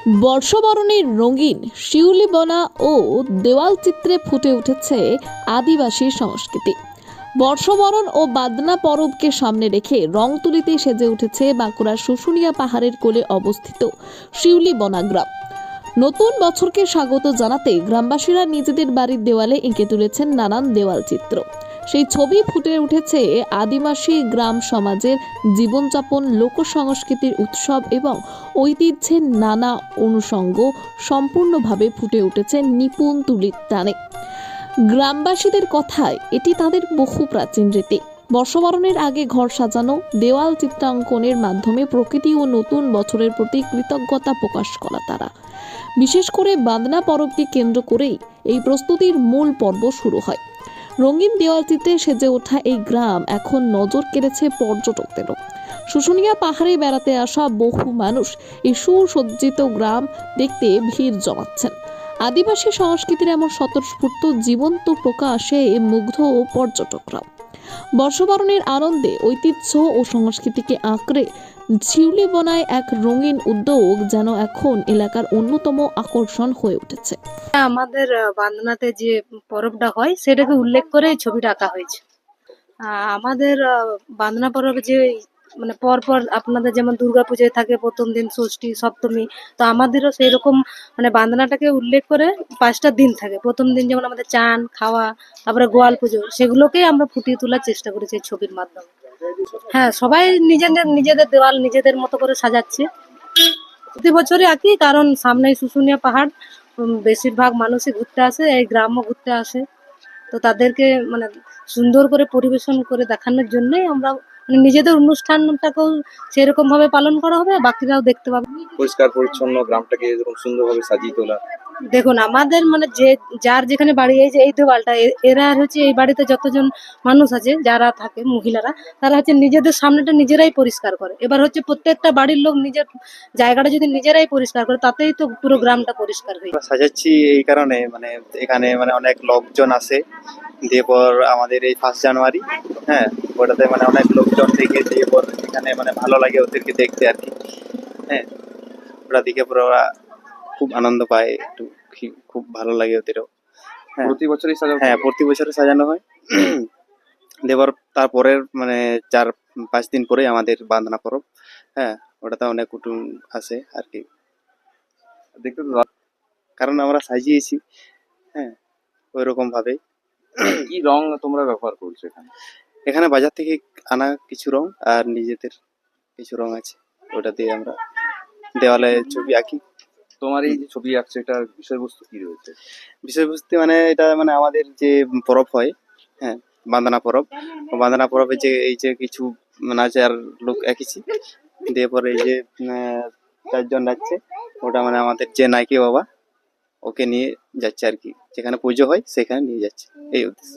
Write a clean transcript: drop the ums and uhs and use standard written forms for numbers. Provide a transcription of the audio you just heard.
বর্ষবরণের রঙিন শিউলি বনা ও দেওয়াল চিত্রে ফুটে উঠেছে আদিবাসী সংস্কৃতি। বর্ষবরণ ও বাদনা পরবকে সামনে রেখে রং তুলিতে সেজে উঠেছে বাঁকুড়ার শুশুনিয়া পাহাড়ের কোলে অবস্থিত শিউলি বনা গ্রাম। নতুন বছরকে স্বাগত জানাতে গ্রামবাসীরা নিজেদের বাড়ির দেওয়ালে এঁকে তুলেছেন নানান দেওয়াল চিত্র। সেই ছবি ফুটে উঠেছে আদিবাসী গ্রাম সমাজের জীবনযাপন, লোক সংস্কৃতির উৎসব এবং ঐতিহ্যের নানা অনুষঙ্গ সম্পূর্ণভাবে ফুটে উঠেছে নিপুণ তুলির টানে। গ্রামবাসীদের কথায় এটি তাদের বহু প্রাচীন রীতি। বর্ষবরণের আগে ঘর সাজানো, দেওয়াল চিত্রাঙ্কনের মাধ্যমে প্রকৃতি ও নতুন বছরের প্রতি কৃতজ্ঞতা প্রকাশ করা তারা। বিশেষ করে বাদনা পরবকে কেন্দ্র করেই এই প্রস্তুতির মূল পর্ব শুরু হয়। রঙিন দেওয়াল চিত্রে সেজে ওঠা এই গ্রাম এখন নজর কেড়েছে পর্যটকদেরও। শুশুনিয়া পাহাড়ে বেড়াতে আসা বহু মানুষ এই সুসজ্জিত গ্রাম দেখতে ভিড় জমাচ্ছেন। আদিবাসী সংস্কৃতির এমন স্বতঃস্ফূর্ত জীবন্ত প্রকাশে মুগ্ধ পর্যটকরাও। বর্ষবরণের আনন্দে ঐতিহ্য ও সংস্কৃতিকে আঁকড়ে শিউলি বনায় এক রঙিন উদ্যোগ যেন এখন এলাকার অন্যতম আকর্ষণ হয়ে উঠেছে। আমাদের বান্দনাতে যে পরবটা হয় সেটাকে উল্লেখ করে এই ছবিটা আঁকা হয়েছে। আমাদের বান্দনা পরবে যে মানে পরপর আপনাদের যেমন দুর্গাপূজায় থাকে প্রথম দিন ষষ্ঠী, সপ্তমী, তো আমাদেরও সেই রকম মানে বান্দনাটাকে উল্লেখ করে 5টা দিন থাকে। প্রথম দিন যেমন আমাদের চান খাওয়া, তারপরে গোয়াল পুজো, সেগুলোকেই আমরা ফুটিয়ে তোলার চেষ্টা করেছি এই ছবির মাধ্যমে। হ্যাঁ, সবাই নিজেদের নিজেদের দেওয়াল নিজেদের মতো করে সাজাচ্ছে। প্রতি বছরই আঁকি, কারণ সামনেই শুশুনিয়া পাহাড়, বেশিরভাগ মানুষই ঘুরতে আসে, এই গ্রামও ঘুরতে আসে। তো তাদেরকে মানে সুন্দর করে পরিবেশন করে দেখানোর জন্যই আমরা মানে নিজেদের অনুষ্ঠানটাকেও সেরকম ভাবে পালন করা হবে, বাকিরাও দেখতে পাবে। পরিষ্কার পরিচ্ছন্ন গ্রামটাকে এরকম সুন্দরভাবে সাজিয়ে তোলা। দেখুন, আমাদের মানে যে যার যেখানে বাড়ি, এই যে এই দেওয়ালটা, এরা হচ্ছে এই বাড়িতে যতজন মানুষ আছে যারা থাকে মহিলারা, তারা হচ্ছে নিজেদের সামনেটা নিজেরাই পরিষ্কার করে। এবার হচ্ছে প্রত্যেকটা বাড়ির লোক নিজের জায়গাটা যদি নিজেরাই পরিষ্কার করে, তাতেই তো পুরো গ্রামটা পরিষ্কার হয়ে যায়। সাজাচ্ছি এই কারণে মানে এখানে মানে অনেক লোকজন আসে, দিয়ে পর আমাদের এই 1 জানুয়ারি, হ্যাঁ, ওটাতে মানে অনেক লোকজন দেখে, দিয়ে পর এখানে মানে ভালো লাগে ওদেরকে দেখতে আর কি। হ্যাঁ, ওরা দেখে পর ওরা খুব আনন্দ পায়, একটু খুব ভালো লাগে ওদেরও। হ্যাঁ, প্রতি বছরই সাজানো হ্যাঁ, প্রতি বছরে সাজানো হয়। দেবার তারপরের মানে 4-5 দিন পরে আমাদের বান্দনা পরব। হ্যাঁ, ওটাতে অনেক কুটুম আসে আর কি, দেখতে তো কারণ আমরা সাজিয়েছি। হ্যাঁ, ওই রকম ভাবে। কি রং তোমরা ব্যবহার করছো এখানে? এখানে বাজার থেকে আনা কিছু রং আর নিজেদের কিছু রং আছে, ওটা দিয়ে আমরা দেওয়ালে ছবি আঁকি। তোমার এই যে ছবি আঁকছো, এটার বিষয়বস্তু কি রয়েছে? বিষয়বস্তু মানে এটা মানে আমাদের যে পরব হয়, হ্যাঁ, বান্দনা পরব। বান্দনা পরবে যে এই যে কিছু নাচ আর লোক এঁকেছি, দিয়ে পরে এই যে 4 জন যাচ্ছে, ওটা মানে আমাদের যে নায়কি বাবা, ওকে নিয়ে যাচ্ছে আর কি, যেখানে পুজো হয় সেখানে নিয়ে যাচ্ছে, এই উদ্দেশ্য।